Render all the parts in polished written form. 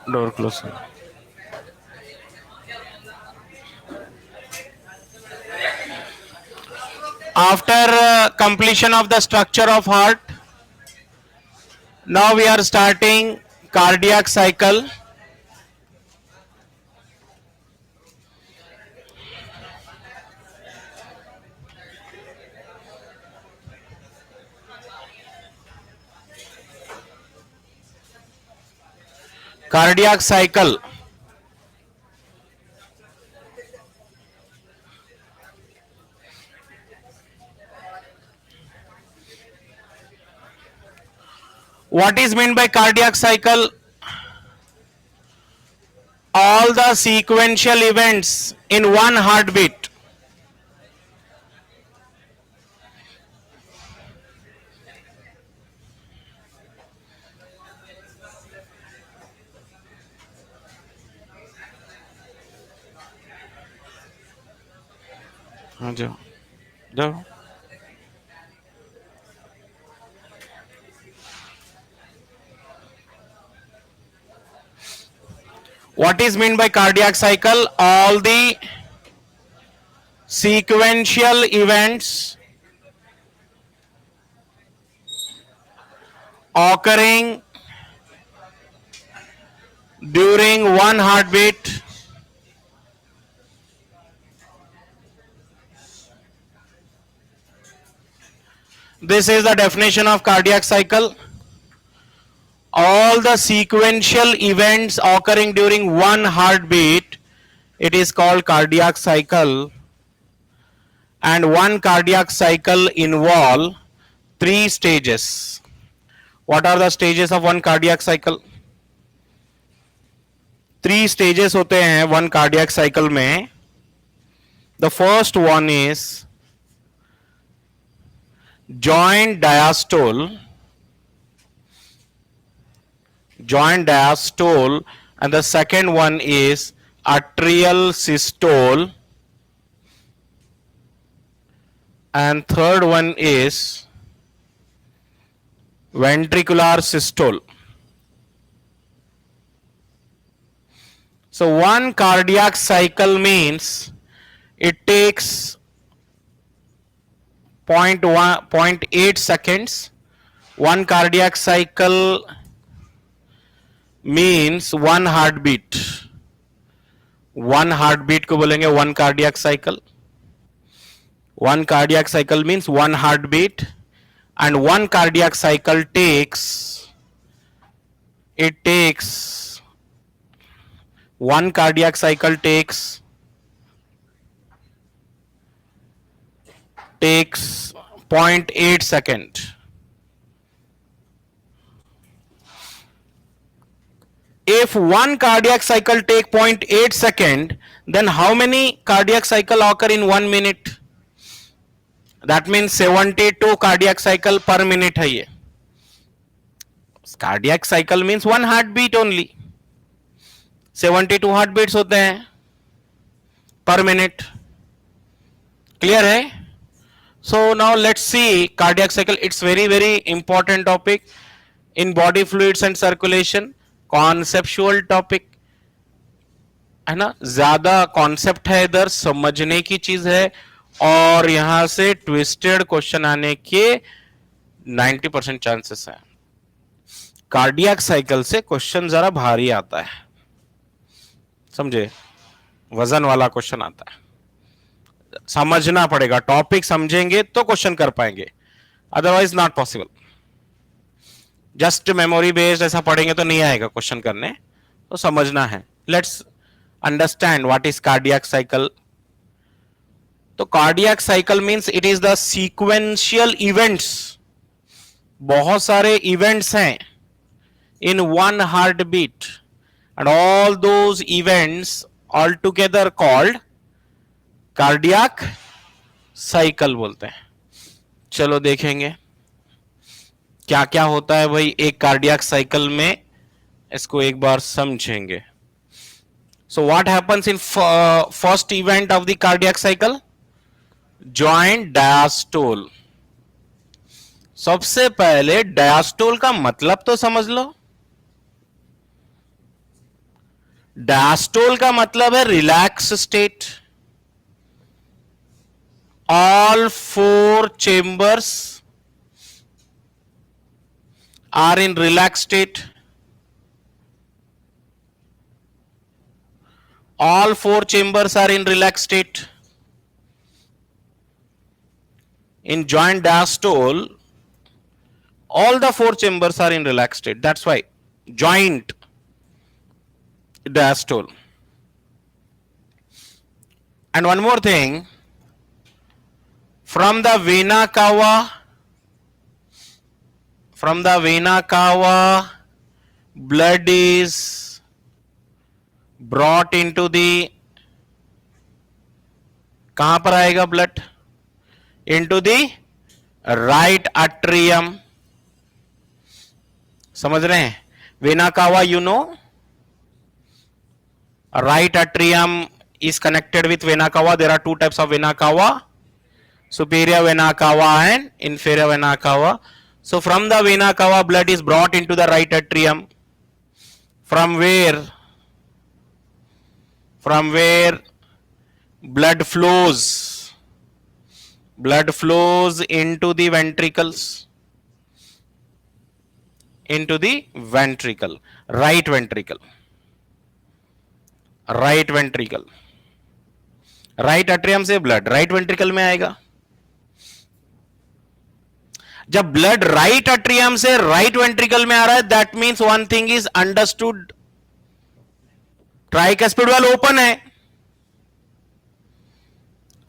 Door close. After completion of the structure of heart, now we are starting cardiac cycle. Cardiac cycle. What is meant by cardiac cycle? All the sequential events in one heartbeat. हाँ जाओ जाओ. What is meant by cardiac cycle? All the sequential events occurring during one heartbeat. This is the definition of cardiac cycle. All the sequential events occurring during one heartbeat, it is called cardiac cycle. And one cardiac cycle involve 3 stages. What are the stages of one cardiac cycle? 3 stages होते हैं one cardiac cycle में. The first one is joint diastole, and the second one is atrial systole, and third one is ventricular systole. So one cardiac cycle means it takes 0.8 seconds. One cardiac cycle means one heartbeat. One heartbeat को बोलेंगे one cardiac cycle. One cardiac cycle means one heartbeat, and one cardiac cycle takes one cardiac cycle takes 0.8 second. If one cardiac cycle take 0.8 second, then how many cardiac cycle occur in 1 minute? That means 72 cardiac cycle per minute है ये. Cardiac cycle means one heartbeat only. 72 heartbeats होते हैं per minute. Clear है? So now let's see cardiac cycle. It's very important topic in body fluids and circulation. Conceptual topic है ना, ज्यादा concept है, इधर समझने की चीज है, और यहां से ट्विस्टेड क्वेश्चन आने के 90% चांसेस हैं. कार्डियक साइकिल से क्वेश्चन जरा भारी आता है, समझे, वजन वाला क्वेश्चन आता है. समझना पड़ेगा, टॉपिक समझेंगे तो क्वेश्चन कर पाएंगे, otherwise not possible. Just memory based ऐसा पढ़ेंगे तो नहीं आएगा क्वेश्चन करने, तो समझना है. Let's understand what is cardiac cycle. तो cardiac cycle means it is the sequential events. बहुत सारे इवेंट्स हैं in one heart beat, and all those events all together called cardiac cycle बोलते हैं. चलो देखेंगे क्या क्या होता है भाई एक कार्डियक साइकिल में, इसको एक बार समझेंगे. So what happens in first event of the cardiac cycle? Joint diastole. सबसे पहले डायस्टोल का मतलब तो समझ लो. डायस्टोल का मतलब है relax state. All four chambers are in relax state. All four chambers are in relaxed state. In joint diastole, all the four chambers are in relaxed state. That's why joint diastole. And one more thing, from the vena cava, blood is brought into the, कहां पर आएगा blood? Into the right atrium. समझ रहे हैं? Vena cava, you know, right atrium is connected with vena cava. There are two types of vena cava, superior vena cava and inferior vena cava. So from the vena cava, blood is brought into the right atrium, from where blood flows into the ventricles, right ventricle. Right atrium से blood right ventricle में आएगा. जब blood right atrium से right ventricle में आ रहा है, that means one thing is understood. Tricuspid valve open है.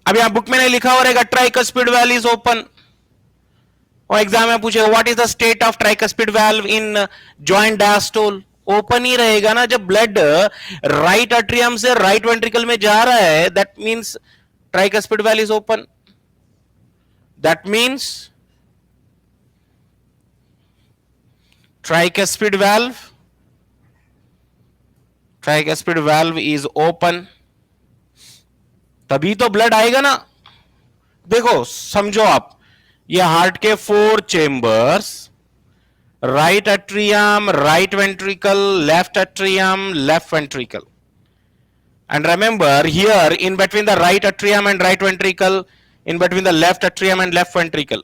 अब यहां बुक में नहीं लिखा हो रहेगा ट्राइकस्पिड वाल्व इज ओपन. और एग्जाम में पूछेगा what is the state of tricuspid valve in joint diastole. Open ही रहेगा ना. जब ब्लड राइट एट्रियम से राइट वेंट्रिकल में जा रहा है, that means tricuspid valve is open. That means tricuspid valve is open. तभी तो ब्लड आएगा ना. देखो समझो आप, ये हार्ट के 4 chambers, right atrium, right ventricle, left atrium, left ventricle. And remember here, in between the right atrium and right ventricle, in between the left atrium and left ventricle,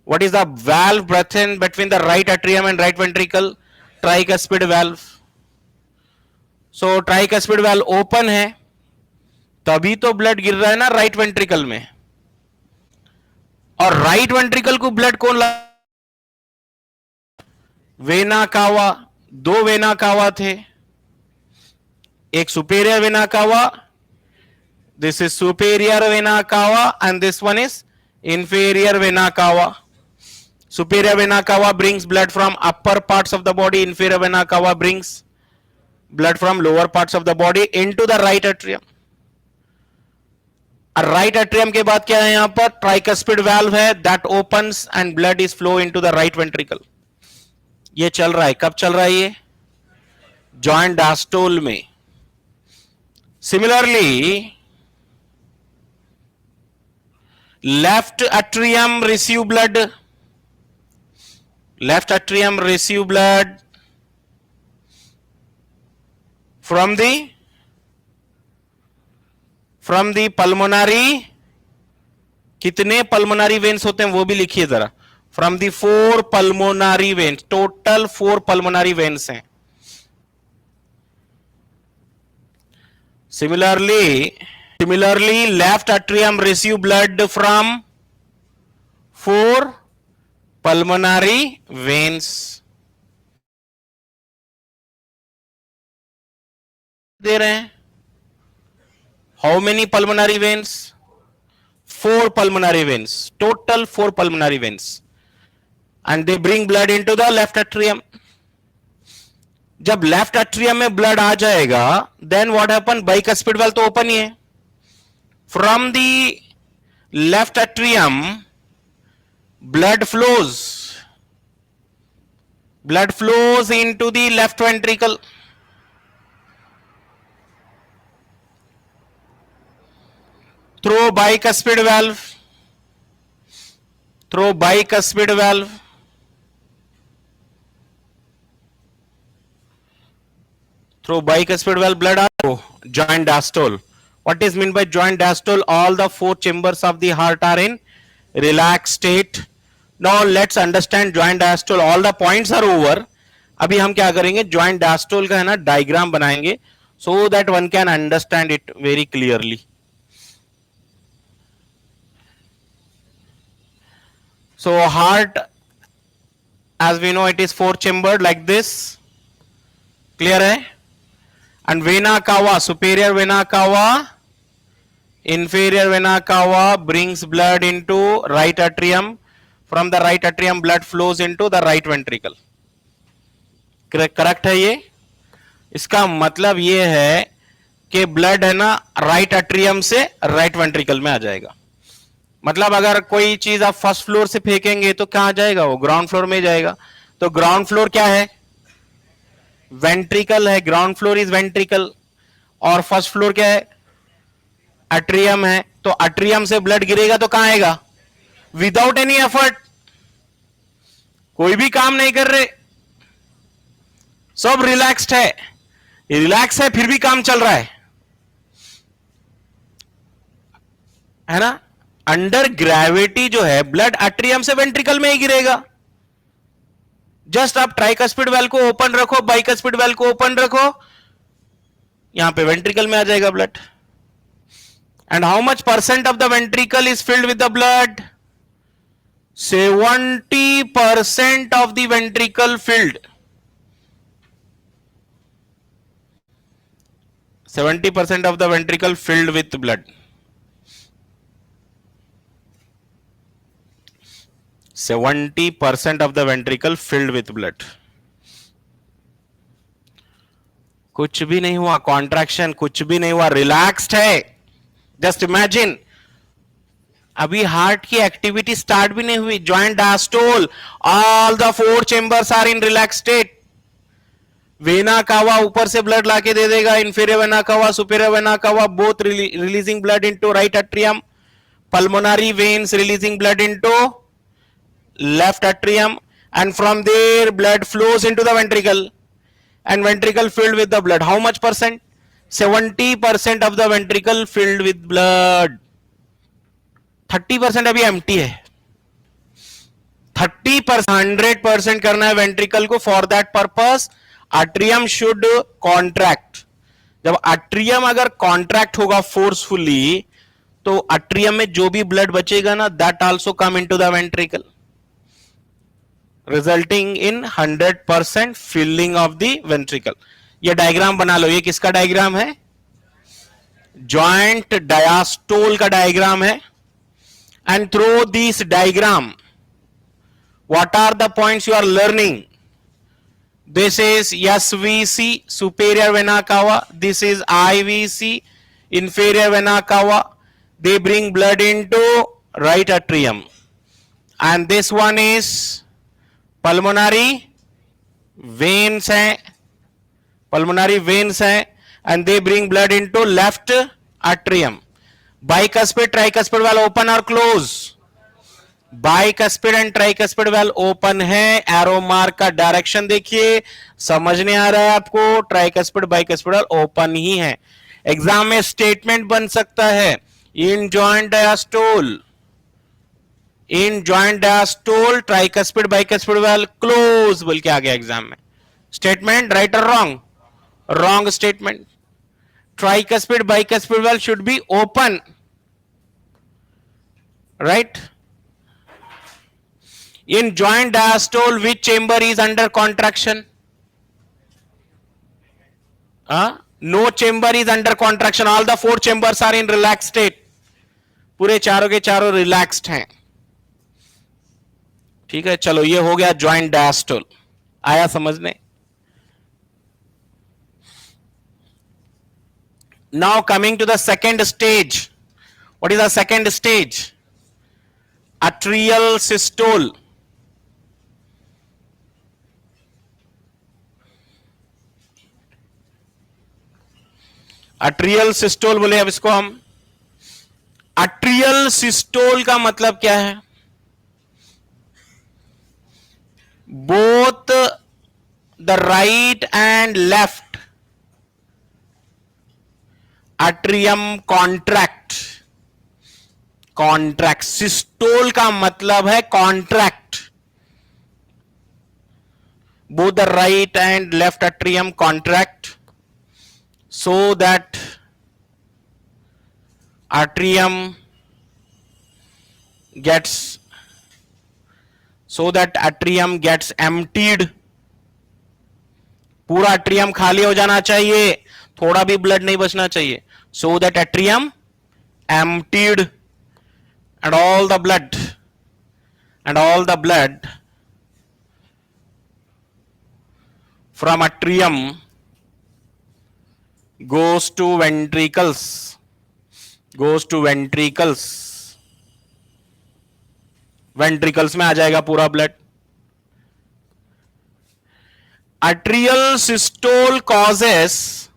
what is the valve present between the right atrium and right ventricle? Tricuspid valve. So tricuspid valve open है, तभी तो blood गिर रहा है ना right ventricle में. और right ventricle को ब्लड कौन ला? Vena cava. 2 वेना कावा थे, एक superior vena cava, this is superior vena cava, and this one is inferior vena cava. Superior vena cava brings blood from upper parts of the body. Inferior vena cava brings blood from lower parts of the body into the right atrium. Right atrium के बाद क्या है यहां पर? Tricuspid valve है, that opens and blood is flow into the right ventricle. ये चल रहा है. कब चल रहा है ये? Joint diastole में. Similarly, left atrium receive blood. Left atrium receive blood from the pulmonary. कितने pulmonary veins होते हैं वो भी लिखिए जरा. From the 4 pulmonary veins. Total 4 pulmonary veins हैं. Similarly, left atrium receive blood from 4 pulmonary veins. दे रहे हैं. How many pulmonary veins? 4 pulmonary veins. Total 4 pulmonary veins. And they bring blood into the left atrium. जब left atrium में blood आ जाएगा, then what happen? Bicuspid valve तो open ही है. From the left atrium blood flows into the left ventricle. Through bicuspid valve. through bicuspid valve blood are joint diastole. What is meant by joint diastole? All the four chambers of the heart are in relaxed state. Now let's understand joint diastole. All the points are over. अभी हम क्या करेंगे, joint diastole का है ना diagram बनाएंगे, so that one can understand it very clearly. So heart, as we know, it is four chambered like this. Clear है? And vena cava, superior vena cava, inferior vena cava brings blood into right atrium. From the right atrium blood flows into the right ventricle. Correct है ये? इसका मतलब ये है कि blood है ना राइट अट्रियम से राइट वेंट्रिकल में आ जाएगा. मतलब अगर कोई चीज आप फर्स्ट फ्लोर से फेंकेंगे तो कहां जाएगा, वो ग्राउंड फ्लोर में जाएगा. तो ग्राउंड फ्लोर क्या है? वेंट्रिकल है. Ground floor is ventricle. और फर्स्ट फ्लोर क्या है? अट्रियम है. तो अट्रियम से ब्लड गिरेगा तो कहां आएगा? Without any effort. कोई भी काम नहीं कर रहे, सब रिलैक्स्ड है. रिलैक्स है फिर भी काम चल रहा है ना. अंडर ग्रेविटी जो है ब्लड अट्रियम से वेंट्रिकल में ही गिरेगा. जस्ट आप ट्राइकस्पिड वेल को ओपन रखो, बाइकस्पिड वेल को ओपन रखो, यहां पे वेंट्रिकल में आ जाएगा blood. And how much percent of the ventricle is filled with the blood? 70% of the ventricle filled. 70% of the ventricle filled with blood. 70% of the ventricle filled with blood. कुछ भी नहीं हुआ, contraction कुछ भी नहीं हुआ, रिलैक्स्ड है. Just imagine, अभी हार्ट की एक्टिविटी स्टार्ट भी नहीं हुई. Joint diastole, all the four chambers are in relax state. Vena cava ऊपर से ब्लड लाके दे देगा. Inferior vena cava, superior vena cava, both releasing blood into right atrium. Pulmonary veins releasing blood into left atrium, and from there blood flows into the ventricle, and ventricle filled with the blood. How much percent? 70% of the ventricle filled with blood. 30% अभी empty है. 30%, 100% करना है ventricle को. For that purpose atrium should contract. जब atrium अगर contract होगा forcefully, तो atrium में जो भी ब्लड बचेगा ना, that also come into the ventricle, resulting in 100% filling of the ventricle. ये डायग्राम बना लो. ये किसका डायग्राम है? जॉइंट डायस्टोल का डायग्राम है. And through this diagram, what are the points you are learning? This is SVC, superior vena cava. This is IVC, inferior vena cava. They bring blood into right atrium. And this one is pulmonary veins hai. Pulmonary veins hai. And they bring blood into left atrium. Bicuspid, tricuspid valve open or close? Bicuspid and tricuspid valve open है. Arrow mark का direction देखिए, समझने आ रहा है आपको? Tricuspid bicuspid valve open ही है. Exam में स्टेटमेंट बन सकता है, इन जॉइंट डायस्टोल, इन joint diastole tricuspid bicuspid valve close बोल के आ गया एग्जाम में. स्टेटमेंट राइट और wrong? Wrong statement. Tricuspid bicuspid valve should be open, right? In joint diastole, which chamber is under contraction? No chamber is under contraction. All the four chambers are in relaxed state. पूरे चारों के चारों relaxed हैं. ठीक है, चलो ये हो गया joint diastole. आया समझने? Now coming to the second stage. What is the second stage? Atrial systole. Atrial systole बोले अब इसको हम. Atrial systole का मतलब क्या है? Both the right and left atrium contract. Contract, systole का मतलब है contract. Both the right and left atrium contract so that atrium gets emptied. पूरा atrium खाली हो जाना चाहिए, थोड़ा भी ब्लड नहीं बचना चाहिए. So that atrium emptied and all the blood from atrium goes to ventricles. Ventricles में आ जाएगा पूरा blood. atrial systole causes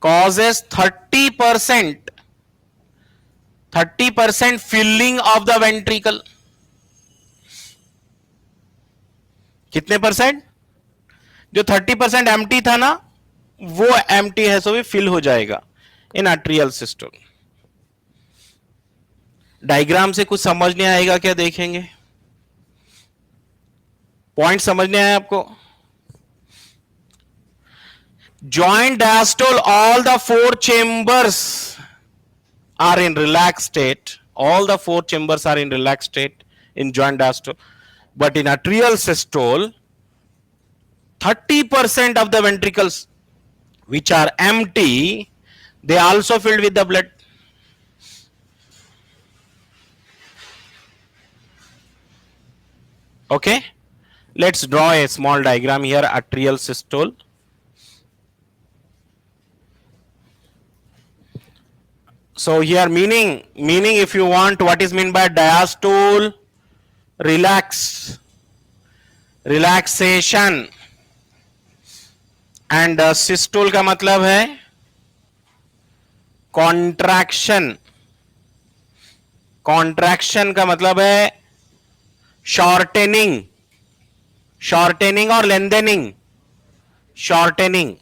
30% filling of the ventricle. कितने परसेंट? जो 30% एम्प्टी था ना, वो एम्प्टी है, सो भी फिल हो जाएगा इन atrial systole. डायग्राम से कुछ समझ नहीं आएगा क्या? देखेंगे. पॉइंट समझने आए आपको? Joint diastole, all the four chambers are in relaxed state. All the four chambers are in relaxed state in joint diastole. But in atrial systole, 30% of the ventricles which are empty, they also filled with the blood. Okay, let's draw a small diagram here. Atrial systole. So here meaning if you want, what is meant by diastole? Relaxation. And systole का मतलब है contraction. Contraction का मतलब है shortening और lengthening. Shortening.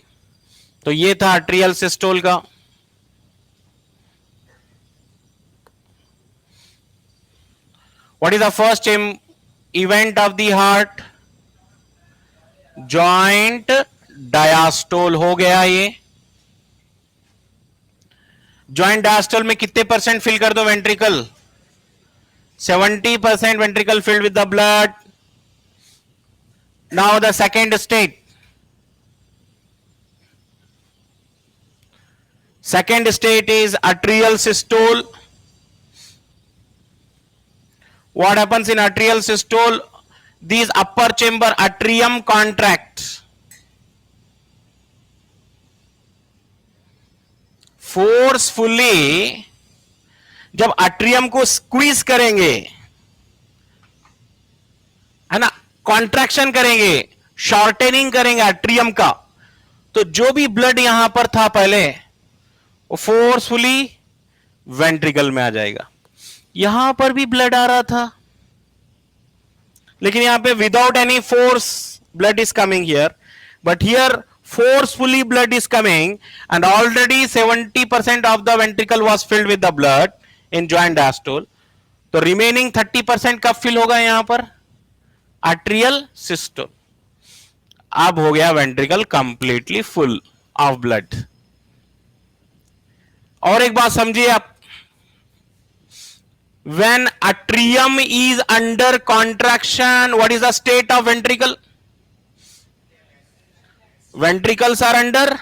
तो ये था atrial systole का. What is the first event of the heart? Joint diastole हो गया ये. Joint diastole में कितने परसेंट फिल कर दो ventricle? 70% ventricle filled with the blood. Now the second state. Second state is atrial systole. What happens in atrial systole? These upper chamber atrium contracts. Forcefully जब atrium को squeeze करेंगे, है ना, contraction करेंगे, शॉर्टेनिंग करेंगे atrium का, तो जो भी ब्लड यहां पर था पहले, वो फोर्सफुली वेंट्रिकल में आ जाएगा. यहां पर भी ब्लड आ रहा था, लेकिन यहां पे without any force blood is coming here, but here forcefully blood is coming and already 70% of the ventricle was filled with the blood in joint diastole. तो remaining 30% कब fill होगा यहां पर? atrial systole. अब हो गया ventricle completely full of blood. और एक बात समझिए आप, when atrium is under contraction, what is the state of ventricle? Ventricles are under.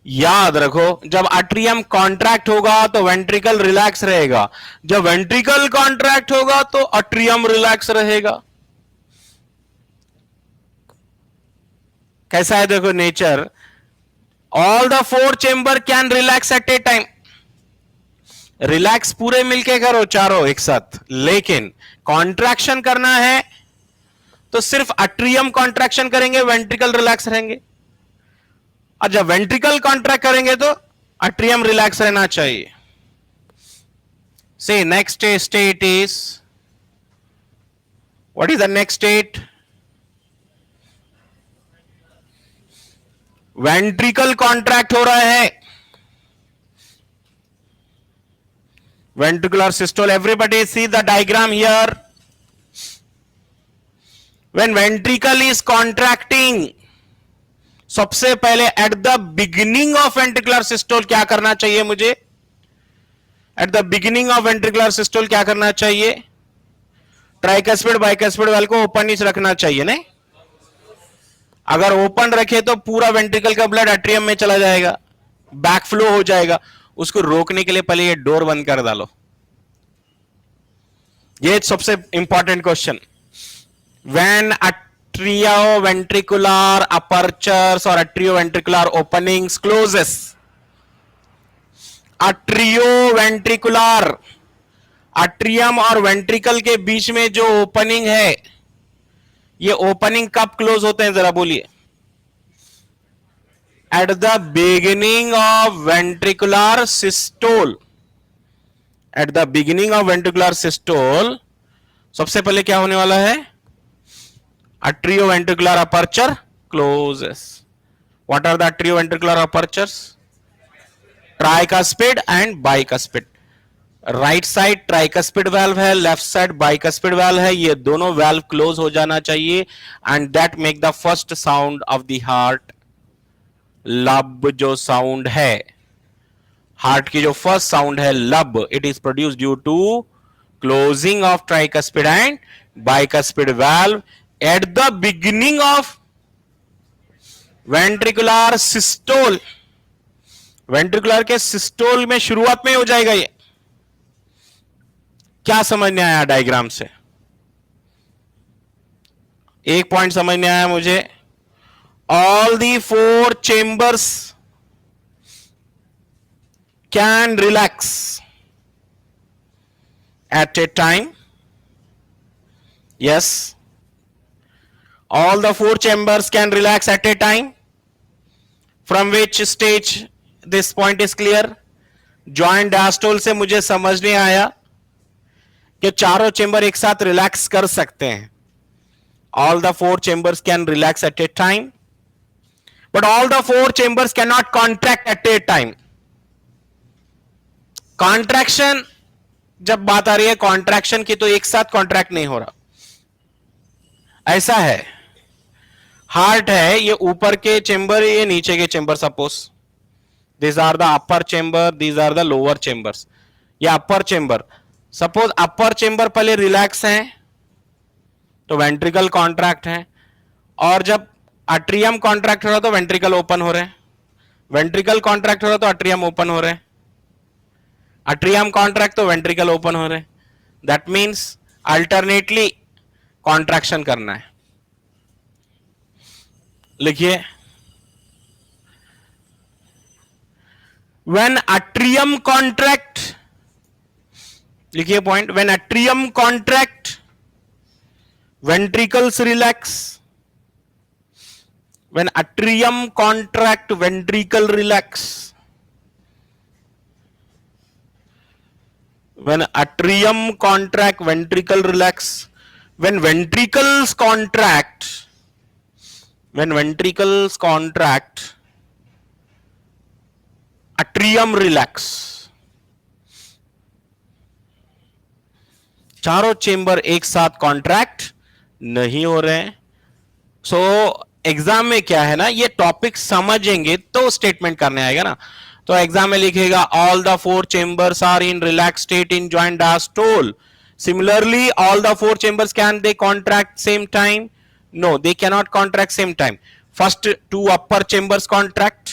याद रखो, जब atrium contract होगा तो ventricle relax रहेगा, जब ventricle contract होगा तो atrium relax रहेगा. कैसा है देखो nature. All the four chamber can relax at a time. Relax पूरे मिलके करो चारों एक साथ, लेकिन कॉन्ट्रैक्शन करना है तो सिर्फ अट्रियम कॉन्ट्रैक्शन करेंगे, वेंट्रिकल रिलैक्स रहेंगे. और जब वेंट्रिकल कॉन्ट्रैक्ट करेंगे तो अट्रियम रिलैक्स रहना चाहिए. से next state is, what is the next state? Ventricle contract हो रहा है, ventricular systole. Everybody see the diagram here. When ventricle is contracting, सबसे पहले eight the beginning of ventricular systole क्या करना चाहिए मुझे? Eight the beginning of ventricular systole क्या करना चाहिए? ट्राइकस्पिड बाइकस्पिड वाल्व को ओपन ही रखना चाहिए नहीं? अगर ओपन रखे तो पूरा वेंट्रिकल का ब्लड एट्रियम में चला जाएगा, बैक फ्लो हो जाएगा. उसको रोकने के लिए पहले ये डोर बंद कर डालो. ये सबसे important question. When atrioventricular apertures or atrioventricular openings closes, atrioventricular, atrium और वेंट्रिकल के बीच में जो ओपनिंग है, ये ओपनिंग कब क्लोज होते हैं जरा बोलिए? Eight the beginning of ventricular systole. Eight the beginning of ventricular systole सबसे पहले क्या होने वाला है? atrioventricular aperture closes. What are the atrioventricular apertures? Tricuspid and bicuspid. Right side tricuspid valve है, लेफ्ट साइड बाइकस्पिड वाल्व है. ये दोनों वाल्व क्लोज हो जाना चाहिए and that make the first sound of the heart. लब जो साउंड है, हार्ट की जो फर्स्ट साउंड है lub, it is produce due to closing of tricuspid and bicuspid valve at the beginning of ventricular systole. Ventricular के systole में शुरुआत में हो जाएगा ये. क्या समझ में आया डायग्राम से? एक पॉइंट समझ में आया मुझे. All the 4 chambers can relax at a time. Yes, all the 4 chambers can relax at a time. From which stage this point is clear? Joint diastole से मुझे समझ नहीं आया कि चारों चेंबर एक साथ रिलैक्स कर सकते हैं. All the 4 chambers can relax at a time, but all the 4 chambers cannot contract at a time. Contraction, जब बात आ रही है कॉन्ट्रैक्शन की, तो एक साथ कॉन्ट्रैक्ट नहीं हो रहा. ऐसा है, हार्ट है, ये ऊपर के चेंबर, ये नीचे के chamber. Suppose this are the upper chamber, this are the lower chambers. ये upper chamber, suppose upper chamber पहले रिलैक्स है तो वेंट्रिकल कॉन्ट्रैक्ट है, और जब अट्रियम कॉन्ट्रैक्ट हो रहा तो वेंट्रिकल ओपन हो रहे हैं, वेंट्रिकल कॉन्ट्रैक्ट हो रहा तो अट्रियम ओपन हो रहे हैं, अट्रियम कॉन्ट्रैक्ट तो वेंट्रिकल ओपन हो रहे हैं. दैट मीन्स अल्टरनेटली कॉन्ट्रैक्शन करना है. लिखिए, when atrium contract, लिखिए point, when atrium contract ventricles relax. When atrium contract ventricle relax. When atrium contract ventricle relax. When ventricles contract, when ventricles contract, atrium relax. चारों chamber एक साथ contract नहीं हो रहे हैं. सो एग्जाम में क्या है ना, ये टॉपिक समझेंगे तो स्टेटमेंट करने आएगा ना. तो एग्जाम में लिखेगा all the 4 chambers are in relax state in joint diastole. Similarly, all the 4 chambers, can they contract same time? No, they cannot contract same time. First 2 upper chambers contract.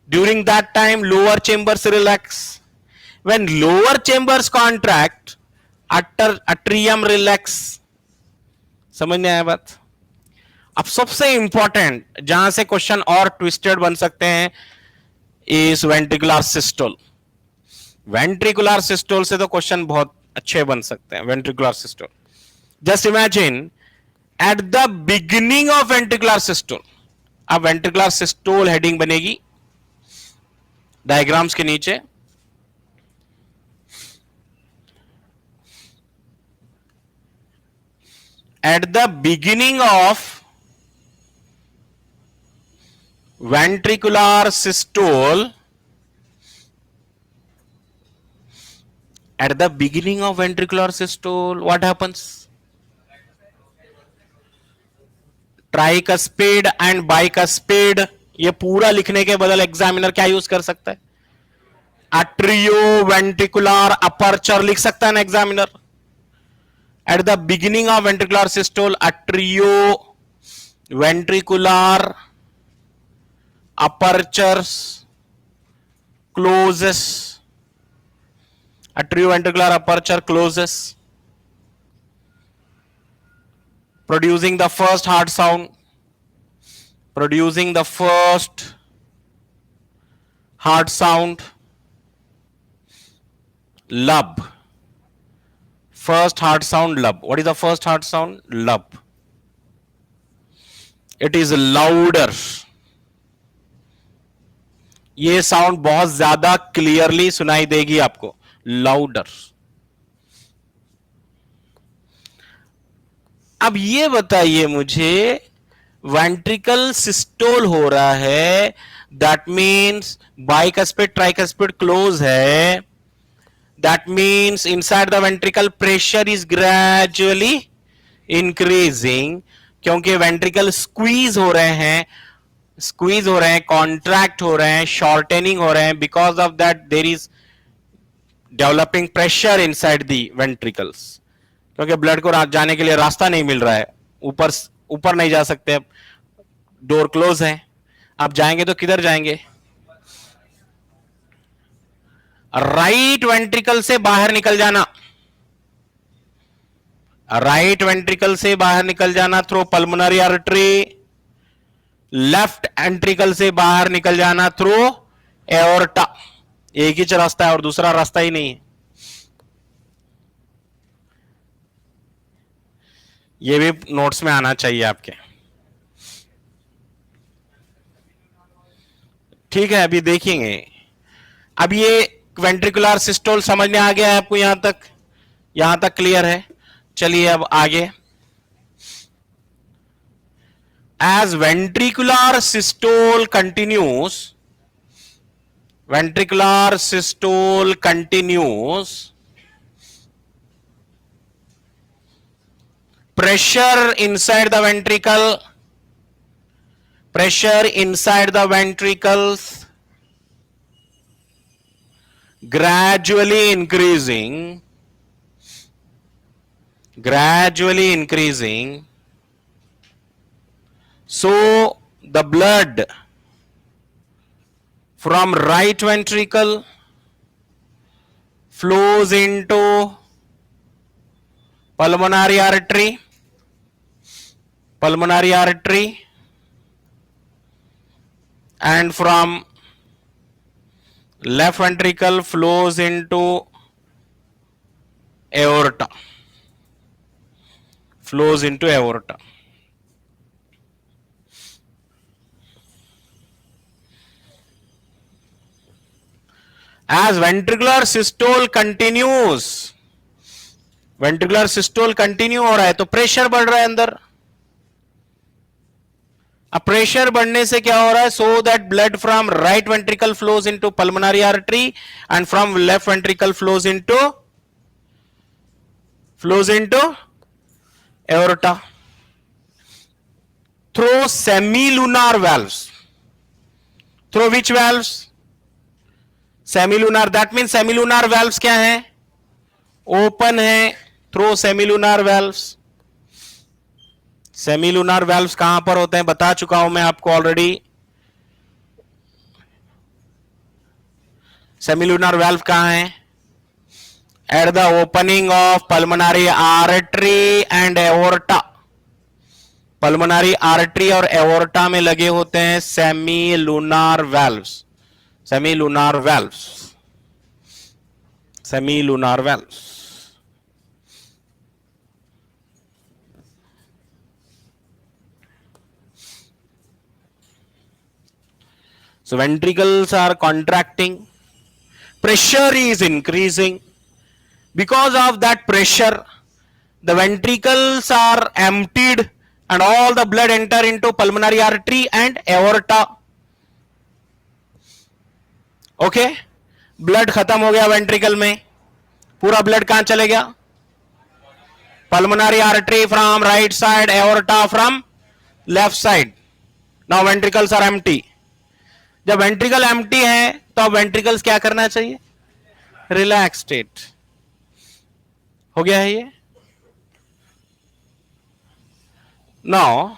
During that time, lower chambers relax. When lower chambers contract, atrium relax. समझ में आया बात? अब सबसे important जहां से question और twisted बन सकते हैं इस वेंट्रिकुलर सिस्टोल. वेंट्रिकुलर सिस्टोल से तो क्वेश्चन बहुत अच्छे बन सकते हैं. Ventricular systole, just imagine eight the beginning of ventricular systole. अब वेंट्रिकुलर सिस्टोल हेडिंग बनेगी डायग्राम्स के नीचे. Eight the beginning of ventricular systole, at the beginning of ventricular systole, what happens? Tricuspid and bicuspid, ये पूरा लिखने के बदल examiner क्या यूज कर सकता है? अट्रियोवेंट्रिकुलर अपर्चर लिख सकता है ना examiner. At the beginning of ventricular systole, atrioventricular apertures closes, atrioventricular aperture closes, producing the first heart sound, producing the first heart sound, lub. First heart sound, lub. What is the first heart sound? Lub. It is louder. ये sound बहुत ज्यादा clearly सुनाई देगी आपको. Louder. अब ये बताइए मुझे, वेंट्रिकल सिस्टोल हो रहा है, that means bicuspid tricuspid close है, that means inside the ventricle pressure is gradually increasing, क्योंकि वेंट्रिकल स्क्वीज हो रहे हैं, कॉन्ट्रैक्ट हो रहे हैं, शॉर्टेनिंग हो रहे हैं. Because of that there is developing pressure inside the ventricles, क्योंकि ब्लड को जाने के लिए रास्ता नहीं मिल रहा है, ऊपर नहीं जा सकते, अब डोर क्लोज है. अब जाएंगे तो किधर जाएंगे? राइट वेंट्रिकल से बाहर निकल जाना, राइट वेंट्रिकल से बाहर निकल जाना through pulmonary artery, left ventricle से बाहर निकल जाना थ्रू एओर्टा. एक ही रास्ता है और दूसरा रास्ता ही नहीं है. ये भी नोट्स में आना चाहिए आपके. ठीक है, अभी देखेंगे. अब ये वेंट्रिकुलर सिस्टोल समझ में आ गया है आपको? यहां तक क्लियर है. चलिए अब आगे. As ventricular systole continues, ventricular systole continues, pressure inside the ventricles gradually increasing, so the blood from right ventricle flows into pulmonary artery, and from left ventricle flows into aorta, As ventricular systole continues, continue हो रहा है तो pressure बढ़ रहा है अंदर. अब pressure बढ़ने से क्या हो रहा है? So that blood from right ventricle flows into pulmonary artery and from left ventricle flows into aorta through semilunar valves. Through which valves? Semilunar. That mean semilunar valves क्या है? ओपन है through semilunar valves. Semilunar valves कहां पर होते हैं बता चुका हूं मैं आपको ऑलरेडी. सेमीलुनार वेल्व कहां है? At the opening of pulmonary artery and aorta. Pulmonary artery और एओर्टा में लगे होते हैं semilunar valves. Semilunar valves. So ventricles are contracting, pressure is increasing. Because of that pressure, the ventricles are emptied and all the blood enter into pulmonary artery and aorta. Okay, blood खत्म हो गया ventricle में, पूरा blood कहां चले गया? Pulmonary artery from right side, aorta from left side. Now ventricles are empty. जब ventricle empty है तो अब वेंट्रिकल्स क्या करना चाहिए? Relax state. हो गया है ये. नाउ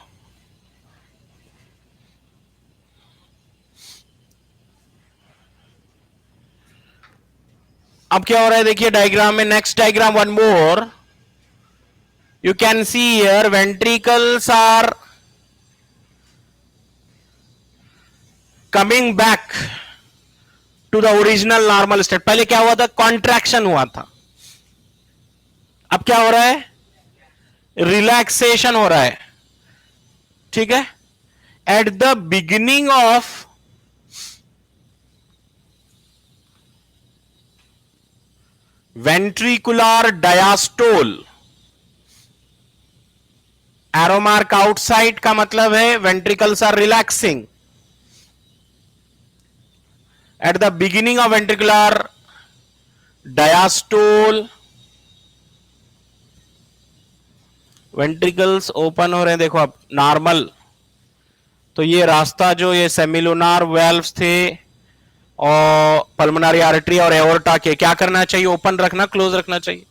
अब क्या हो रहा है देखिए डायग्राम में, next diagram one more. You can see here ventricles are coming back to the original normal state. पहले क्या हुआ था? कॉन्ट्रैक्शन हुआ था. अब क्या हो रहा है? रिलैक्सेशन हो रहा है. ठीक है. At the beginning of ventricular diastole, arrow mark outside का मतलब है ventricles are relaxing. At the beginning of ventricular diastole ventricles open हो रहे हैं. देखो अब नॉर्मल, तो ये रास्ता जो ये सेमिलुनार वेल्व्स थे और पल्मोनरी आर्टरी और एओर्टा के, क्या करना चाहिए? ओपन रखना, क्लोज रखना चाहिए.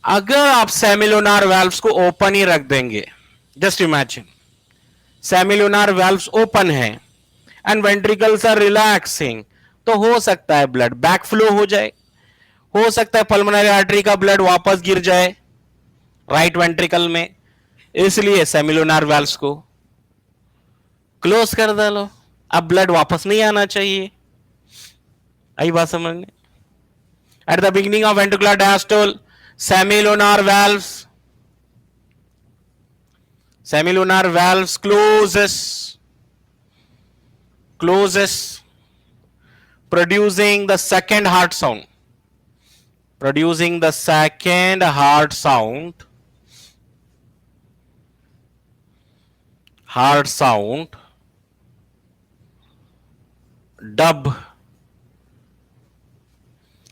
अगर आप सेमिलुनार वेल्व्स को ओपन ही रख देंगे, just imagine semilunar valves open है एंड वेंट्रिकल्स आर रिलैक्सिंग, तो हो सकता है ब्लड बैकफ्लो हो जाए, हो सकता है पल्मोनरी आर्टरी का ब्लड वापस गिर जाए राइट वेंट्रिकल में. इसलिए सेमिलुनार वेल्व्स को क्लोज कर डालो. अब ब्लड वापस नहीं आना चाहिए. आई बात समझने? Eight the beginning of ventricular diastole semilunar valves closes producing the second heart sound, dub,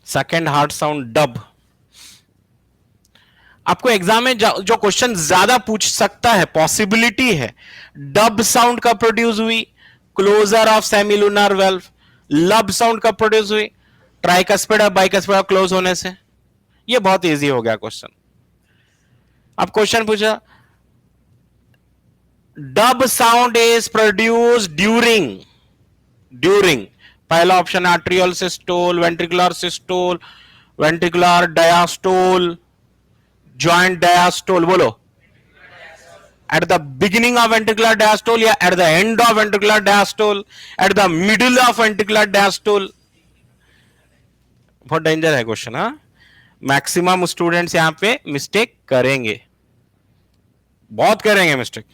second heart sound dub. आपको एग्जाम में जो क्वेश्चन ज्यादा पूछ सकता है, पॉसिबिलिटी है, डब साउंड कब प्रोड्यूस हुई? Closure of semilunar valve. Lub sound कब प्रोड्यूस हुई? ट्राइकस्पिड और बाइकस्पिड क्लोज होने से. ये बहुत इजी हो गया क्वेश्चन. अब क्वेश्चन पूछा, dub sound is produce during पहला option atrial systole, ventricular systole, ventricular diastole, joint diastole. बोलो, at the beginning of ventricular diastole या at the end of ventricular diastole, at the middle of ventricular diastole. बहुत danger है question. हाँ, maximum students यहां पे mistake करेंगे, बहुत करेंगे मिस्टेक.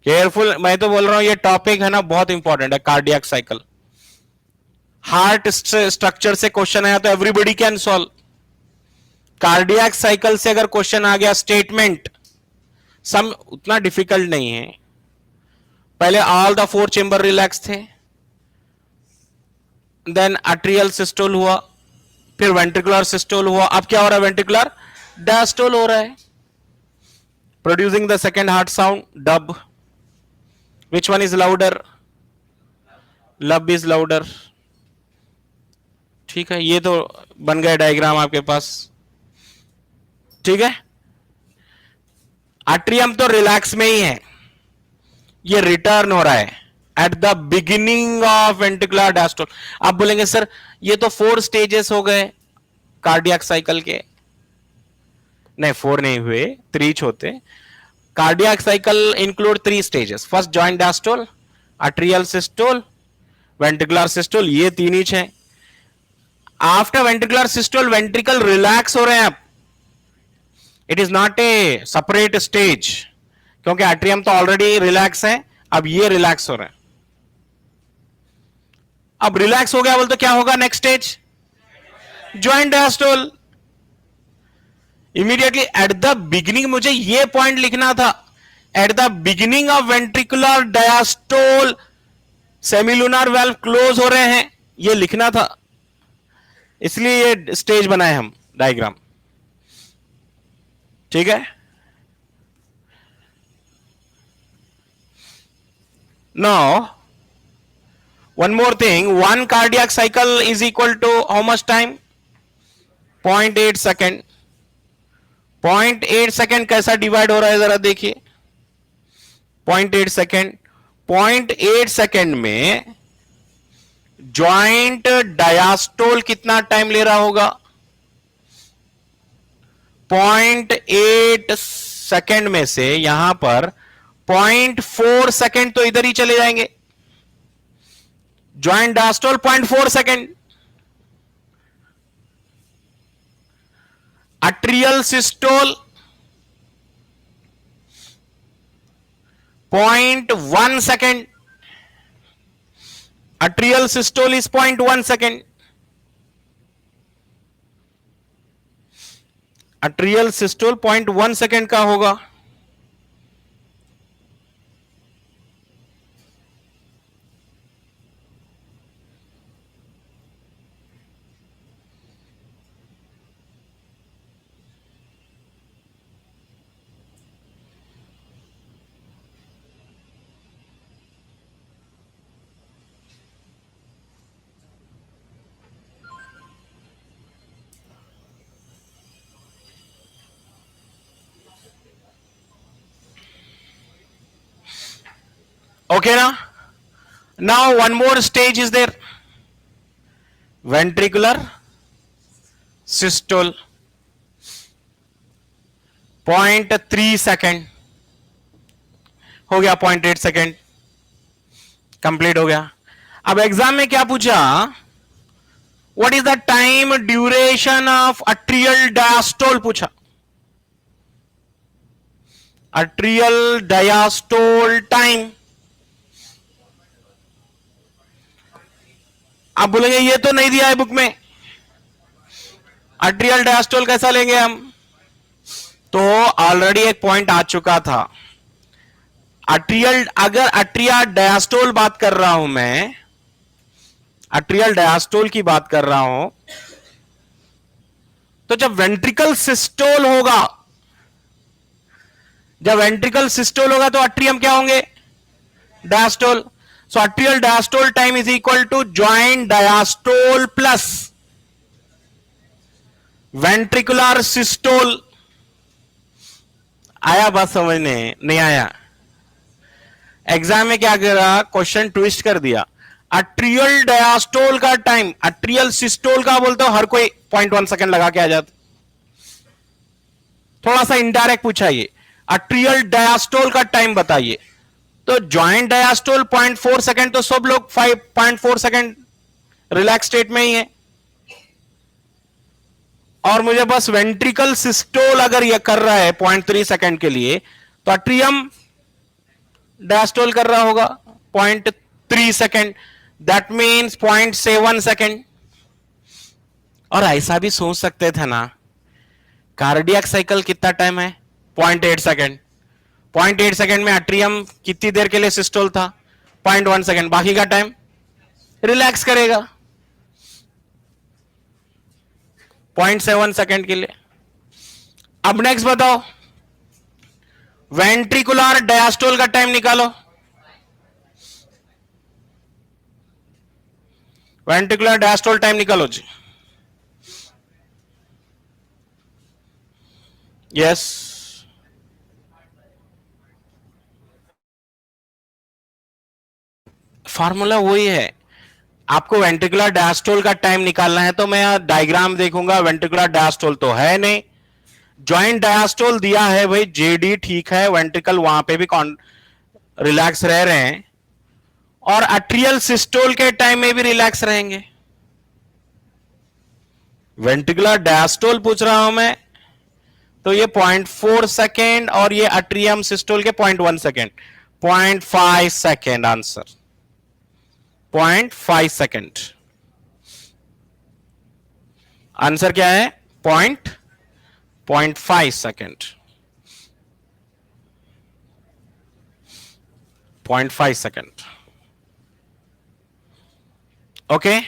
केयरफुल. मैं तो बोल रहा हूं ये टॉपिक है ना, बहुत इंपॉर्टेंट है. कार्डियक साइकिल, हार्ट स्ट्रक्चर से क्वेश्चन आया तो everybody can solve. Cardiac cycle से अगर क्वेश्चन आ गया, स्टेटमेंट सम उतना डिफिकल्ट नहीं है. पहले ऑल द 4 चेंबर रिलैक्स थे, देन आर्ट्रियल सिस्टोल हुआ, फिर वेंट्रिकुलर सिस्टोल हुआ. अब क्या हो रहा है? वेंट्रिकुलर डायस्टोल हो रहा है, producing the second heart sound dub. Which one is louder? लब इज लाउडर. ठीक है, ये तो बन गए डायग्राम आपके पास. ठीक है, आट्रियम तो रिलैक्स में ही है, ये रिटर्न हो रहा है at the beginning of ventricular diastole. आप बोलेंगे सर ये तो 4 स्टेजेस हो गए कार्डियक साइकिल के. नहीं, 4 नहीं हुए, 3 होते. Cardiac cycle include 3 stages. First joint diastole, atrial systole, ventricular systole, ये 3 ही है. After ventricular systole ventricle relax हो रहे हैं. अब it is not a separate stage, क्योंकि आर्ट्रियम तो ऑलरेडी रिलैक्स है, अब ये रिलैक्स हो रहा है. अब रिलैक्स हो गया बोल तो क्या होगा next stage? Joint diastole. Immediately at the beginning, मुझे ये पॉइंट लिखना था, at the beginning of ventricular diastole semilunar valve close हो रहे हैं, ये लिखना था, इसलिए ये स्टेज बनाए हम डायग्राम। ठीक है, now one more thing, one cardiac cycle is equal to how much time? 0.8 second. 0.8 second कैसा डिवाइड हो रहा है जरा देखिए। 0.8 सेकेंड, 0.8 सेकेंड में ज्वाइंट डायास्टोल कितना टाइम ले रहा होगा? 0.8 सेकेंड में से यहां पर 0.4 सेकेंड तो इधर ही चले जाएंगे। Joint diastole 0.4 second, atrial systole 0.1 second, atrial systole is 0.1 second, atrial systole 0.1 second का होगा। Okay, now one more stage is there, ventricular systole 0.3 second हो गया, 0.8 सेकेंड कंप्लीट हो गया। अब एग्जाम में क्या पूछा? What is the time duration of atrial diastole पूछा। अट्रियल डायस्टोल टाइम, आप बोलेंगे ये तो नहीं दिया है बुक में, अट्रियल डायस्टोल कैसा लेंगे हम? तो ऑलरेडी एक पॉइंट आ चुका था, अट्रियल, अगर अट्रिया डायस्टोल बात कर रहा हूं मैं, अट्रियल डायस्टोल की बात कर रहा हूं, तो जब वेंट्रिकल सिस्टोल होगा, जब वेंट्रिकल सिस्टोल होगा तो अट्रियम क्या होंगे? Diastole. So atrial diastole time is equal to joint diastole plus ventricular systole. आया बात समझने? नहीं आया? एग्जाम में क्या करा, क्वेश्चन ट्विस्ट कर दिया। अट्रियल डायस्टोल का टाइम, अट्रियल सिस्टोल का बोलते हो हर कोई 0.1 सेकेंड लगा के आ जाता, थोड़ा सा इनडायरेक्ट पूछा ये, अट्रियल डायस्टोल का टाइम बताइए, तो ज्वाइंट डायस्टोल 0.4 सेकेंड, तो सब लोग 5.4 सेकेंड रिलैक्स स्टेट में ही है, और मुझे बस वेंट्रिकल सिस्टोल अगर ये कर रहा है 0.3 सेकेंड के लिए, तो अट्रियम डायस्टोल कर रहा होगा 0.3 सेकेंड, दैट मीन्स 0.7 सेकेंड। और ऐसा भी सोच सकते थे ना, कार्डियक साइकिल कितना टाइम है? 0.8 सेकेंड। 0.8 सेकेंड में अट्रियम कितनी देर के लिए सिस्टोल था? 0.1 सेकेंड, बाकी का टाइम रिलैक्स करेगा 0.7 सेकेंड के लिए। अब नेक्स्ट बताओ, वेंट्रिकुलर डायस्टोल का टाइम निकालो। वेंट्रिकुलर डायस्टोल टाइम निकालो जी। यस, फार्मूला वही है, आपको वेंट्रिकुलर डायस्टोल का टाइम निकालना है, तो मैं डायग्राम देखूंगा, वेंट्रिकुलर डायस्टोल तो है नहीं, ज्वाइंट डायस्टोल दिया है भाई, जेडी ठीक है, वेंट्रिकल वहां पे भी रिलैक्स रह रहे हैं, और अट्रियल सिस्टोल के टाइम में भी रिलैक्स रहेंगे। वेंट्रिकुलर डायस्टोल पूछ रहा हूं मैं, तो ये 0.4 सेकेंड, और ये अट्रियम सिस्टोल के 0.1 second, 0.5 second answer, 0.5 second answer क्या है? 0.5 सेकेंड, 0.5 सेकेंड। ओके,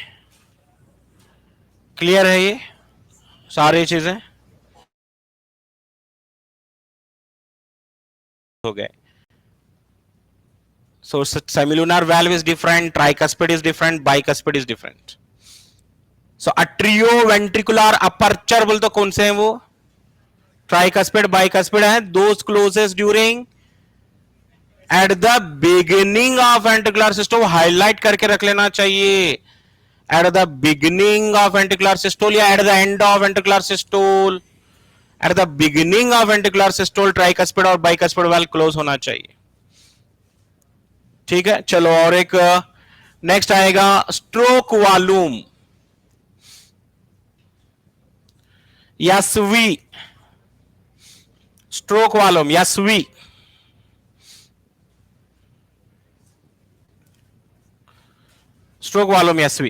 क्लियर है ये सारी चीजें हो गए. So semilunar valve is different, tricuspid is different, bicuspid is different. So atrioventricular aperture बोल तो कौन से हैं वो? Tricuspid, bicuspid है. Those closes during at the beginning of ventricular systole. Highlight करके रख लेना चाहिए. At the beginning of ventricular systole या at the end of ventricular systole. At the beginning of ventricular systole tricuspid और bicuspid valve close होना चाहिए. ठीक है, चलो और एक नेक्स्ट आएगा स्ट्रोक वॉल्यूम या स्वी. स्ट्रोक वॉल्यूम या स्वी. स्ट्रोक वॉल्यूम या स्वी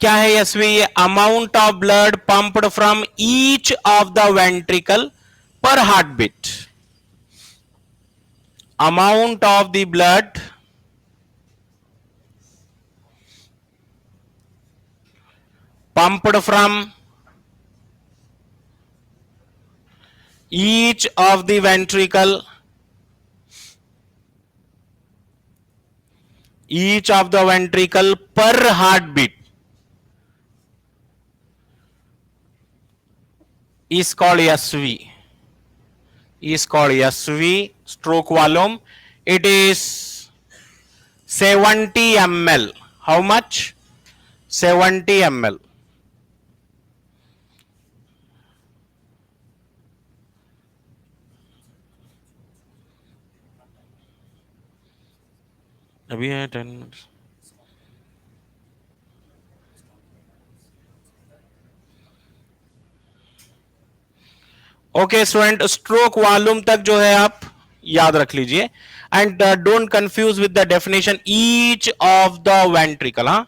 क्या है? यस्वी ये amount of blood pumped from each of the ventricle per heart beat. Amount of the blood pumped from each of the ventricle per heartbeat is called SV. Stroke volume. It is 70 ml. How much? 70 ml. अभी है 10 minute. Okay student, stroke volume तक जो है आप याद रख लीजिए and don't confuse with the definition each of the ventricle. हाँ,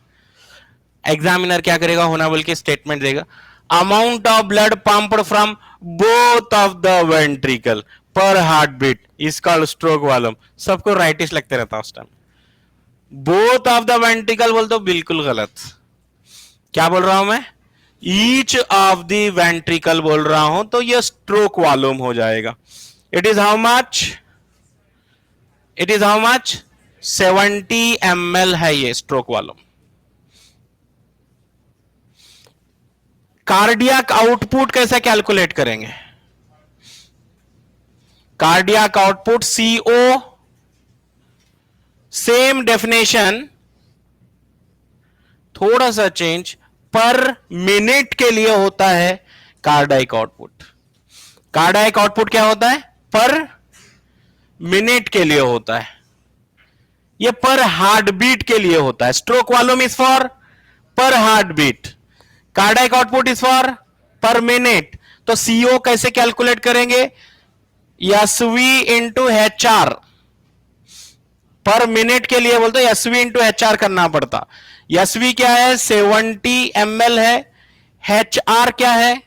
एग्जामिनर क्या करेगा, होना बोल के स्टेटमेंट देगा. Amount of blood pumped from both of the ventricle per heart beat is called stroke volume. सबको राइटिश लगते रहता उस time. Both of the ventricle बोल तो बिल्कुल गलत. क्या बोल रहा हूं मैं? ईच ऑफ द वेंट्रिकल बोल रहा हूं तो ये स्ट्रोक वॉल्यूम हो जाएगा. It is how much? 70 ml है ये स्ट्रोक वॉल्यूम. कार्डियक आउटपुट कैसे कैलकुलेट करेंगे? Cardiac output CO, same definition, थोड़ा सा चेंज. पर मिनट के लिए होता है कार्डियक आउटपुट. कार्डियक आउटपुट क्या होता है? पर मिनट के लिए होता है. ये पर हार्ट बीट के लिए होता है. Stroke volume is for per heart beat, cardiac output is for per minute. तो CO कैसे कैलकुलेट करेंगे? SV into HR. Per minute के लिए बोलते SV इंटू HR करना पड़ता. SV क्या है? 70 ml है. HR क्या है?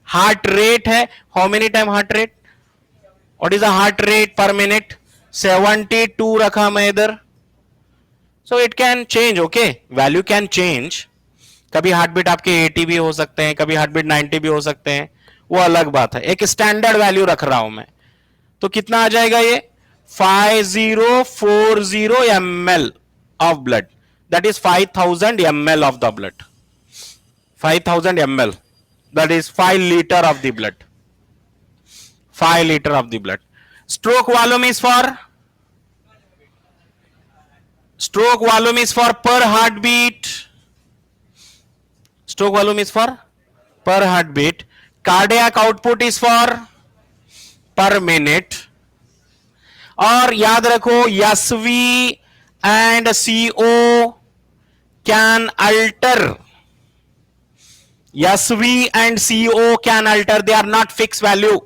हार्ट रेट है. How many time heart rate? What is the heart rate पर मिनट? 72 रखा मैं इधर. So it can change. Okay, value can change. कभी हार्ट बीट आपके 80 भी हो सकते हैं, कभी हार्ट बीट 90 भी हो सकते हैं, वो अलग बात है. एक स्टैंडर्ड वैल्यू रख रहा हूं मैं. तो कितना आ जाएगा ये? 5040 ml of blood. That is 5000 ml of the blood. 5000 ml. That is 5 liter of the blood. 5 liter of the blood. Stroke volume is for per heartbeat. Stroke volume is for per heartbeat. Cardiac output is for per minute. और याद रखो SV and CO can alter. SV and CO can alter. They are not fixed value.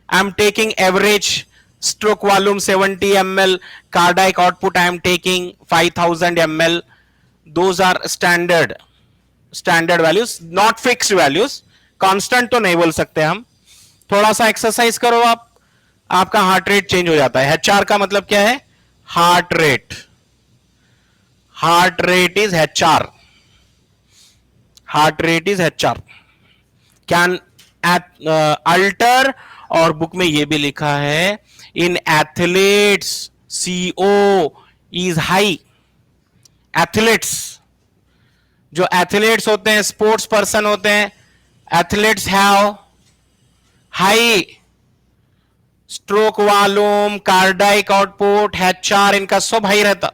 I am taking average. Stroke volume 70 ml. Cardiac output I am taking 5000 ml. Those are standard values, not fixed values. Constant तो नहीं बोल सकते हम. थोड़ा सा exercise करो आप, आपका हार्ट रेट चेंज हो जाता है. HR का मतलब क्या है? Heart rate. Heart rate is HR. Heart rate is HR can alter, और बुक में ये भी लिखा है in athletes CO is high. Athletes, जो एथलीट्स होते हैं, स्पोर्ट्स पर्सन होते हैं, athletes have high stroke volume, cardiac output, HR इनका सब हाई रहता।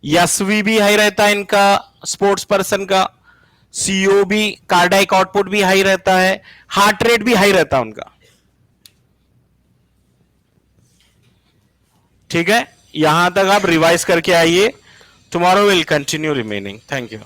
SV भी हाई रहता है इनका, स्पोर्ट्स पर्सन का। CO भी, कार्डियक आउटपुट भी हाई रहता है, हार्ट रेट भी हाई रहता है उनका। ठीक है, यहां तक आप रिवाइज करके आइए। Tomorrow will continue remaining. Thank you.